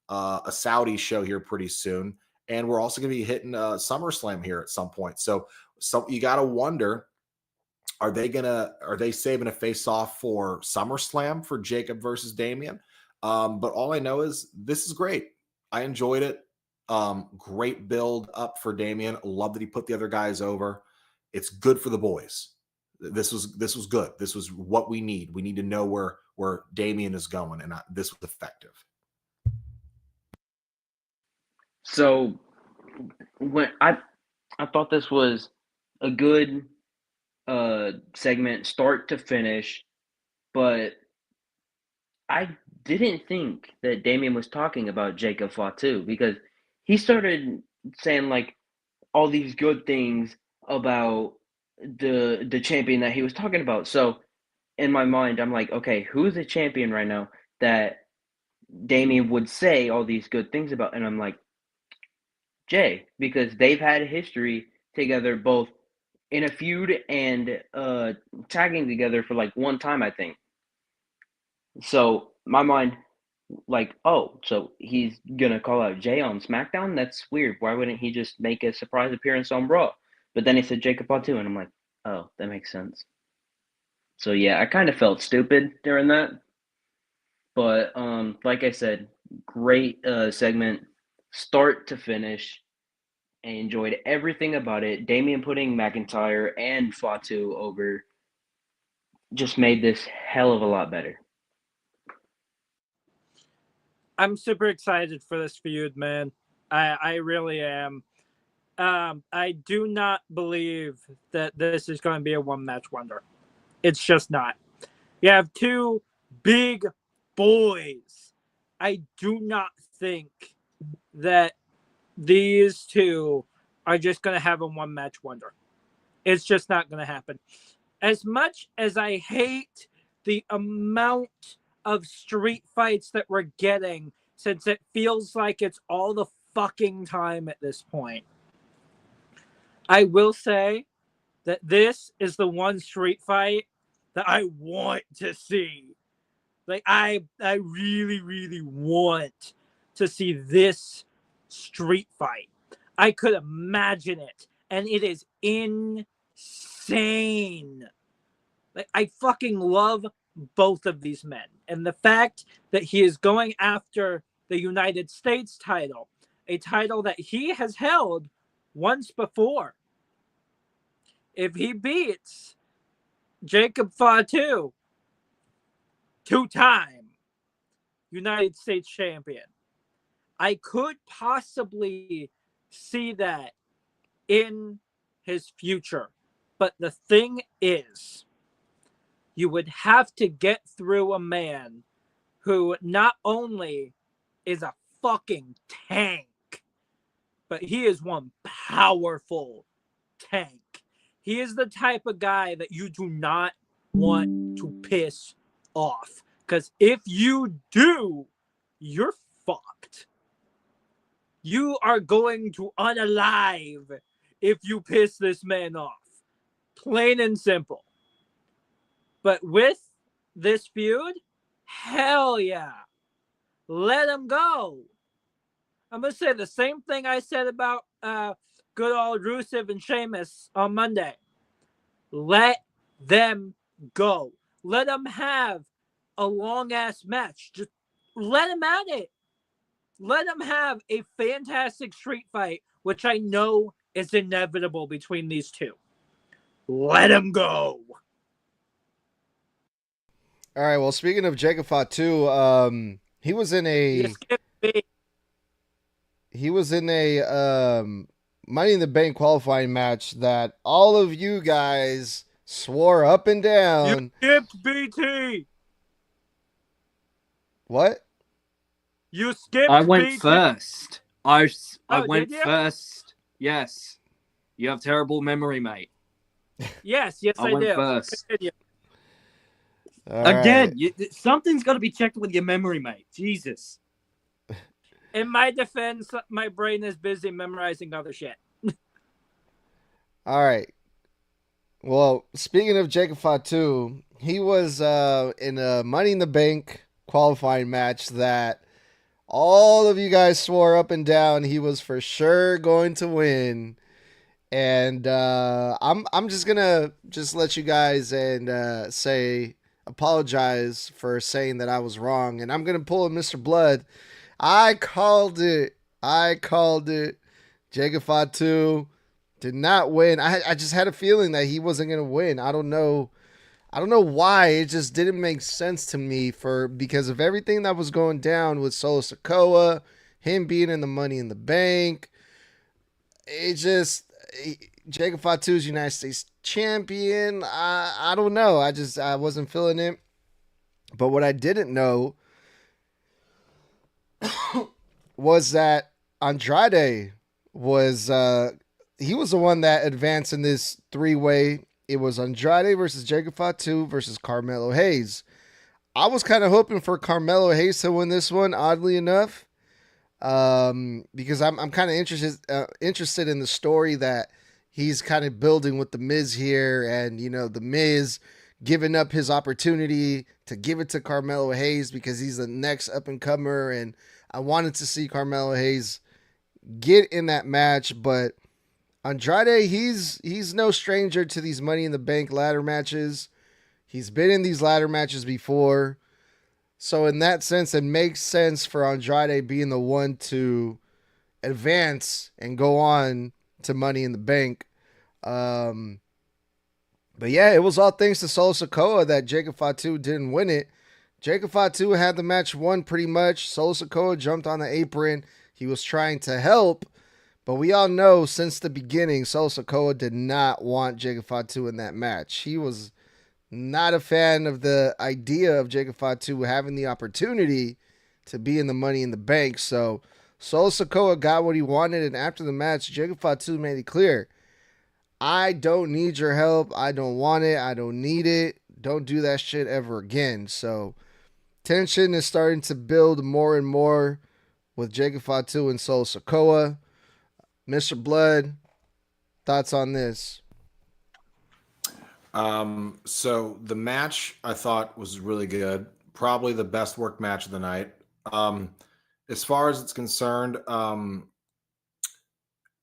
a Saudi show here pretty soon. And we're also going to be hitting SummerSlam here at some point. So you got to wonder, are they saving a face-off for SummerSlam for Jacob versus Damian? But all I know is this is great. I enjoyed it. Great build up for Damian. Love that he put the other guys over. It's good for the boys. This was good. This was what we need. We need to know where Damian is going, and this was effective. So when I thought this was a good segment, start to finish, but I didn't think that Damian was talking about Jacob Fatu, because he started saying like all these good things about the champion that he was talking about. So in my mind, I'm like, okay, who's the champion right now that Damian would say all these good things about? And I'm like, Jay, because they've had a history together, both in a feud and tagging together for like one time, I think. So my mind, like, so he's gonna call out Jay on SmackDown? That's weird. Why wouldn't he just make a surprise appearance on Raw? But then he said Jacob Fatu, and I'm like, oh, that makes sense. So yeah, I kind of felt stupid during that. But like I said, great segment, start to finish. I enjoyed everything about it. Damian putting McIntyre and Fatu over just made this hell of a lot better. I'm super excited for this feud, man. I really am. I do not believe that this is going to be a one-match wonder. It's just not. You have two big boys. I do not think that these two are just going to have a one-match wonder. It's just not going to happen. As much as I hate the amount of street fights that we're getting, since it feels like it's all the fucking time at this point, I will say that this is the one street fight that I want to see. Like, I really, really want to see this street fight. I could imagine it, and it is insane. Like, I fucking love both of these men, and the fact that he is going after the United States title, a title that he has held once before. If he beats Jacob Fatu, two-time United States champion, I could possibly see that in his future. But the thing is, you would have to get through a man who not only is a fucking tank, but he is one powerful tank. He is the type of guy that you do not want to piss off. Because if you do, you're fucked. You are going to unalive if you piss this man off. Plain and simple. But with this feud, hell yeah. Let him go. I'm going to say the same thing I said about good old Rusev and Sheamus on Monday. Let them go. Let them have a long-ass match. Just let them at it. Let them have a fantastic street fight, which I know is inevitable between these two. Let them go. All right. Well, speaking of Jacob Fatu, he was in a Money in the Bank qualifying match that all of you guys swore up and down. You skipped BT. What? You skipped I went BT. first. I Oh, went did you? first. Yes. You have terrible memory, mate. Yes, I I went do. first. Continue. All Again, right. something's got to be checked with your memory, mate. Jesus. In my defense, my brain is busy memorizing other shit. All right. Well, speaking of Jacob Fatu, he was in a Money in the Bank qualifying match that all of you guys swore up and down he was for sure going to win. And I'm just gonna let you guys and say apologize for saying that I was wrong. And I'm gonna pull a Mr. Blood. I called it. Jacob Fatu did not win. I just had a feeling that he wasn't gonna win. I don't know why. It just didn't make sense to me because of everything that was going down with Solo Sikoa, him being in the Money in the Bank. It just Jacob Fatu's United States champion. I don't know. I wasn't feeling it. But what I didn't know was that Andrade was he was the one that advanced in this 3-way. It was Andrade versus Jacob Fatu versus Carmelo Hayes. I was kind of hoping for Carmelo Hayes to win this one, oddly enough, because I'm kind of interested in the story that he's kind of building with the Miz here, and the Miz giving up his opportunity to give it to Carmelo Hayes because he's the next up and comer, and I wanted to see Carmelo Hayes get in that match, but Andrade, he's no stranger to these Money in the Bank ladder matches. He's been in these ladder matches before. So in that sense, it makes sense for Andrade being the one to advance and go on to Money in the Bank. But yeah, it was all thanks to Solo Sikoa that Jacob Fatu didn't win it. Jacob Fatu had the match won pretty much. Solo Sikoa jumped on the apron. He was trying to help. But we all know since the beginning, Solo Sikoa did not want Jacob Fatu in that match. He was not a fan of the idea of Jacob Fatu having the opportunity to be in the Money in the Bank. So Solo Sikoa got what he wanted, and after the match, Jacob Fatu made it clear, I don't need your help. I don't want it. I don't need it. Don't do that shit ever again. So tension is starting to build more and more with Jacob Fatu and Solo Sikoa. Mr. Blood, thoughts on this? So the match I thought was really good. Probably the best worked match of the night. As far as it's concerned,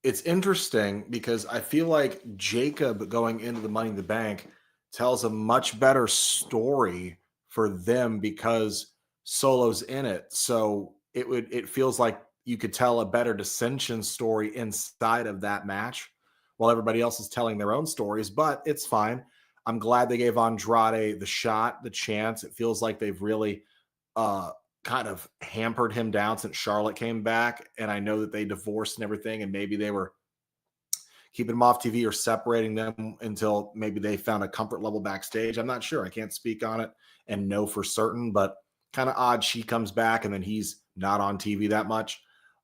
it's interesting because I feel like Jacob going into the Money in the Bank tells a much better story for them because Solo's in it. So it feels like you could tell a better dissension story inside of that match while everybody else is telling their own stories, but it's fine. I'm glad they gave Andrade the shot, the chance. It feels like they've really kind kind of hampered him down since Charlotte came back. And I know that they divorced and everything, and maybe they were keeping him off TV or separating them until maybe they found a comfort level backstage. I'm not sure. I can't speak on it and know for certain, but kind of odd she comes back and then he's not on TV that much.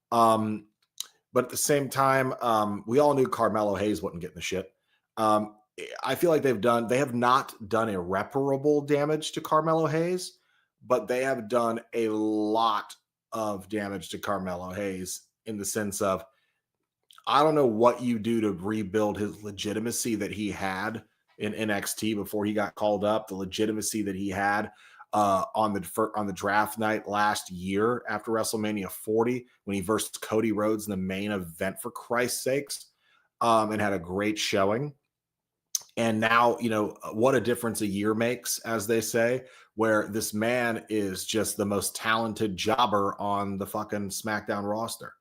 But at the same time, we all knew Carmelo Hayes wasn't getting the shit. I feel like they have not done irreparable damage to Carmelo Hayes, but they have done a lot of damage to Carmelo Hayes in the sense of, I don't know what you do to rebuild his legitimacy that he had in NXT before he got called up, the legitimacy that he had on the draft night last year after WrestleMania 40 when he versed Cody Rhodes in the main event, for Christ's sakes, and had a great showing. And now, what a difference a year makes, as they say, where this man is just the most talented jobber on the fucking SmackDown roster.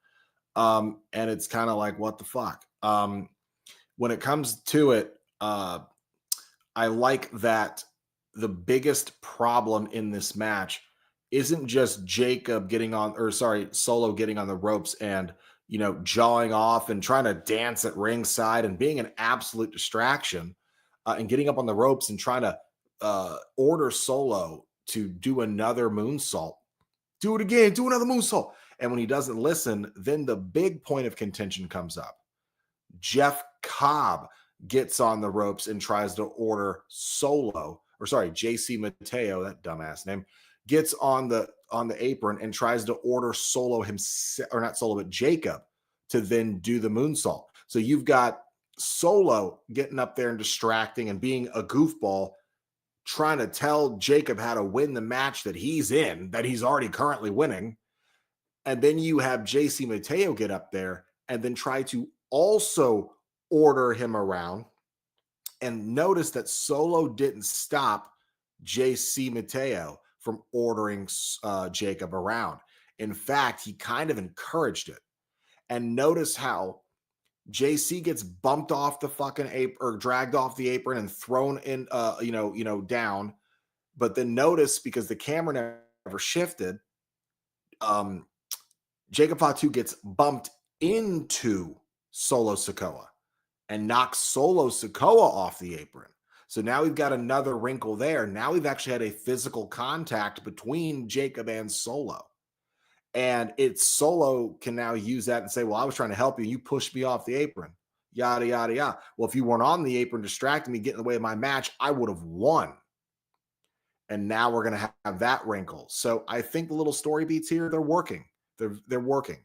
And it's kind of like, what the fuck? When it comes to it, I like that the biggest problem in this match isn't just Solo getting on the ropes and, jawing off and trying to dance at ringside and being an absolute distraction, and getting up on the ropes and trying to order Solo to do another moonsault. Do it again, do another moonsault. And when he doesn't listen, then the big point of contention comes up. Jeff Cobb gets on the ropes and tries to order JC Mateo, that dumbass name, gets on the apron and tries to order Solo himself, or not Solo, but Jacob, to then do the moonsault. So you've got Solo getting up there and distracting and being a goofball, trying to tell Jacob how to win the match that he's in, that he's already currently winning. And then you have JC Mateo get up there and then try to also order him around. And notice that Solo didn't stop JC Mateo from ordering Jacob around. In fact, he kind of encouraged it. And notice how JC gets bumped off the fucking apron, or dragged off the apron and thrown in, down. But then notice, because the camera never shifted, Jacob Fatu gets bumped into Solo Sikoa and knocks Solo Sikoa off the apron. So now we've got another wrinkle there. Now we've actually had a physical contact between Jacob and Solo. And it's Solo can now use that and say, well, I was trying to help you. You pushed me off the apron. Yada, yada, yada. Well, if you weren't on the apron distracting me, getting in the way of my match, I would have won. And now we're going to have that wrinkle. So I think the little story beats here, they're working. They're working.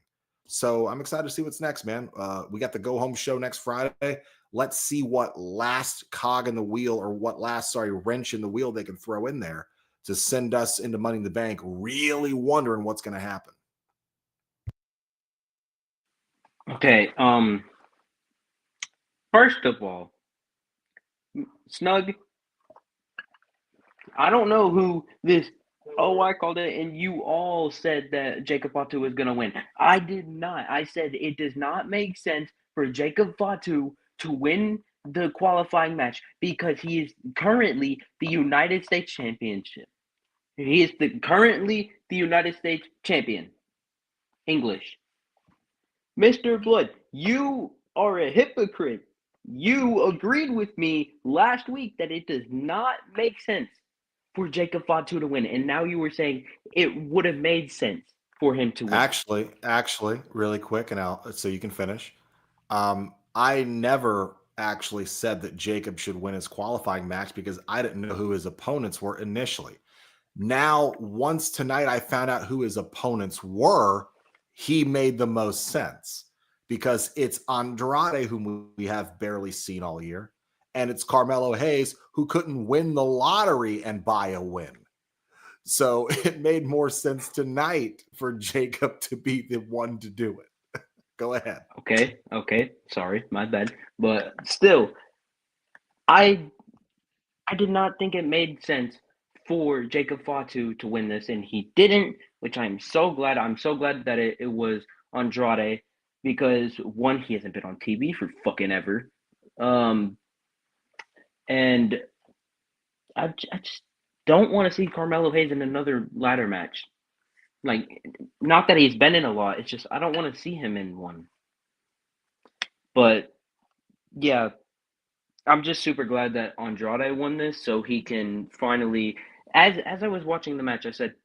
So I'm excited to see what's next, man. We got the go home show next Friday. Let's see what last cog in the wheel, or what last, wrench in the wheel they can throw in there to send us into Money in the Bank, really wondering what's going to happen. Okay. First of all, Snug, I don't know who this. Oh, I called it, and you all said that Jacob Fatu was going to win. I did not. I said it does not make sense for Jacob Fatu to win the qualifying match because he is currently the United States Championship. He is currently the United States champion. English. Mr. Blood, you are a hypocrite. You agreed with me last week that it does not make sense for Jacob Fatu to win. And now you were saying it would have made sense for him to win. Actually, really quick, and so you can finish. I never actually said that Jacob should win his qualifying match because I didn't know who his opponents were initially. Now, once tonight I found out who his opponents were, he made the most sense, because it's Andrade, whom we have barely seen all year, and it's Carmelo Hayes, who couldn't win the lottery and buy a win. So it made more sense tonight for Jacob to be the one to do it. Go ahead. Okay. Sorry, my bad. But still, I did not think it made sense for Jacob Fatu to win this, and he didn't, which I'm so glad. I'm so glad that it was Andrade, because one, he hasn't been on TV for fucking ever. And I just don't want to see Carmelo Hayes in another ladder match. Like, not that he's been in a lot. It's just I don't want to see him in one. But yeah, I'm just super glad that Andrade won this, so he can finally. As I was watching the match, I said,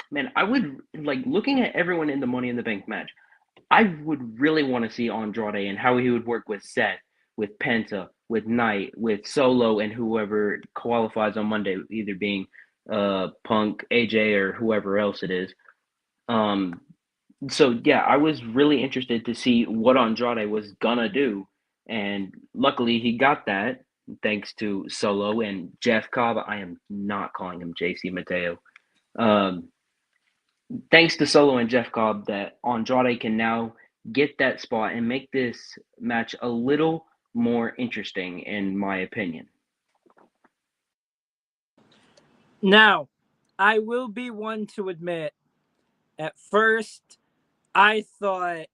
"Man, I would like looking at everyone in the Money in the Bank match. I would really want to see Andrade and how he would work with Seth, with Penta, with Knight, with Solo, and whoever qualifies on Monday, either being Punk, AJ, or whoever else it is. Um, so yeah, I was really interested to see what Andrade was gonna do, and luckily he got that thanks to Solo and Jeff Cobb. I am not calling him JC Mateo. Um, Thanks to Solo and Jeff Cobb, that Andrade can now get that spot and make this match a little more interesting, in my opinion. Now, I will be one to admit, at first, I thought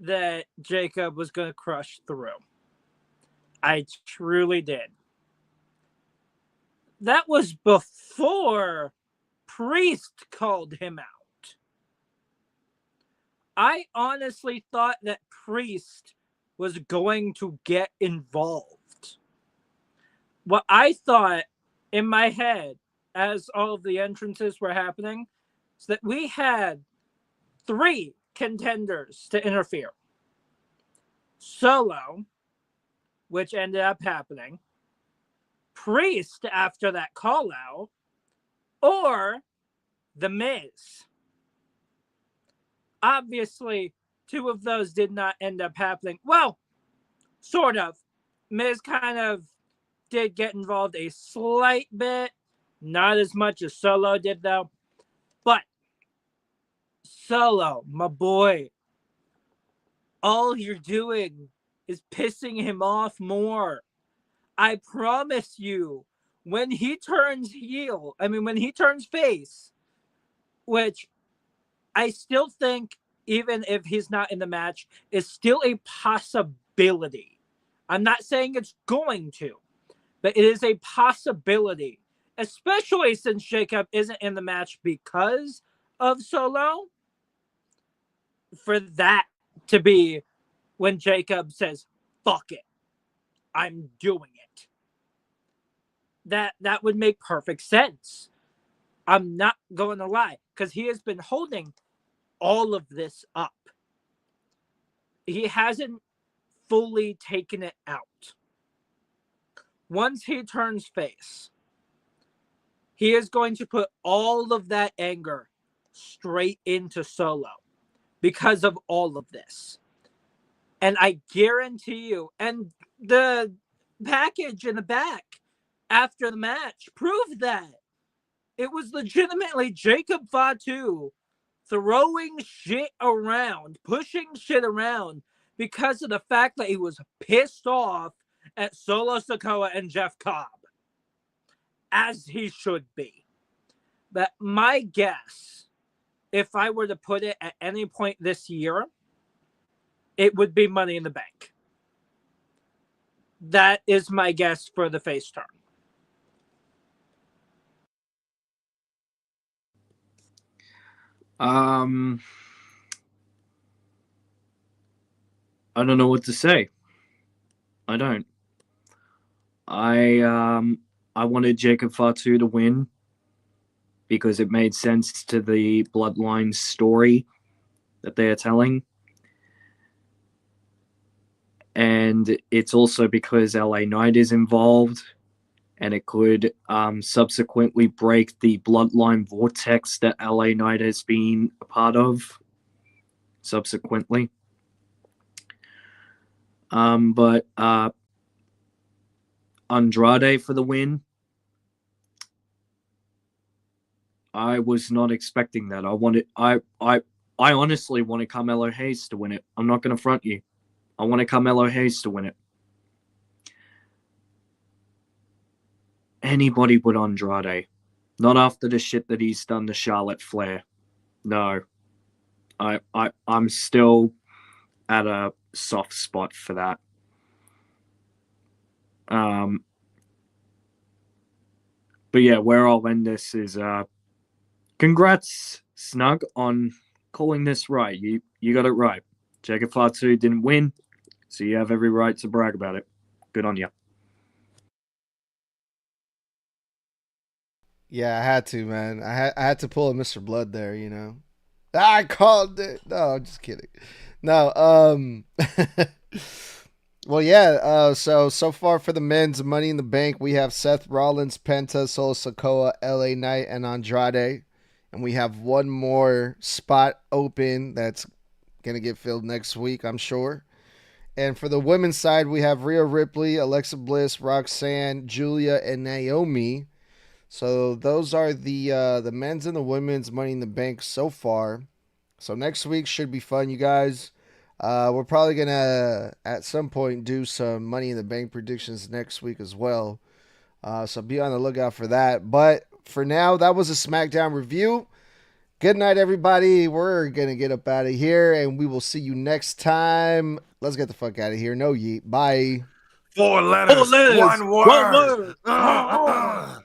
that Jacob was going to crush through. I truly did. That was before Priest called him out. I honestly thought that Priest was going to get involved. What I thought in my head as all of the entrances were happening is that we had 3 contenders to interfere. Solo, which ended up happening, Priest after that call out, or The Miz. Obviously, 2 of those did not end up happening. Well, sort of. Miz kind of did get involved a slight bit. Not as much as Solo did, though. But Solo, my boy, all you're doing is pissing him off more. I promise you, when he turns when he turns face, which I still think, even if he's not in the match, is still a possibility. I'm not saying it's going to, but it is a possibility, especially since Jacob isn't in the match because of Solo. For that to be when Jacob says, fuck it, I'm doing it. That would make perfect sense. I'm not going to lie, because he has been holding all of this up. He hasn't fully taken it out. Once he turns face, he is going to put all of that anger straight into Solo because of all of this. And I guarantee you, and the package in the back after the match proved that. It was legitimately Jacob Fatu throwing shit around, pushing shit around because of the fact that he was pissed off at Solo Sikoa and Jeff Cobb. As he should be. But my guess, if I were to put it at any point this year, it would be Money in the Bank. That is my guess for the face turn. I don't know what to say. I don't. I wanted Jacob Fatu to win because it made sense to the Bloodline story that they are telling. And it's also because LA Knight is involved, and it could subsequently break the Bloodline vortex that LA Knight has been a part of subsequently. But Andrade for the win. I was not expecting that. I honestly wanted Carmelo Hayes to win it. I'm not going to front you. I wanted Carmelo Hayes to win it. Anybody but Andrade. Not after the shit that he's done to Charlotte Flair. No. I'm still at a soft spot for that. But yeah, where I'll end this is congrats Snug, on calling this right. You got it right. Jacob Fatu didn't win, so you have every right to brag about it. Good on you. Yeah, I had to, man. I had to pull a Mr. Blood there, you know. I called it. No, I'm just kidding. No, well, yeah. So far for the men's Money in the Bank, we have Seth Rollins, Penta, Solo Sikoa, LA Knight, and Andrade, and we have one more spot open that's gonna get filled next week, I'm sure. And for the women's side, we have Rhea Ripley, Alexa Bliss, Roxanne, Julia, and Naomi. So those are the men's and the women's Money in the Bank so far. So next week should be fun, you guys. We're probably gonna at some point do some Money in the Bank predictions next week as well. So be on the lookout for that. But for now, that was a SmackDown review. Good night, everybody. We're gonna get up out of here, and we will see you next time. Let's get the fuck out of here. No yeet. Bye. 4 letters, Four letters, one one word. word.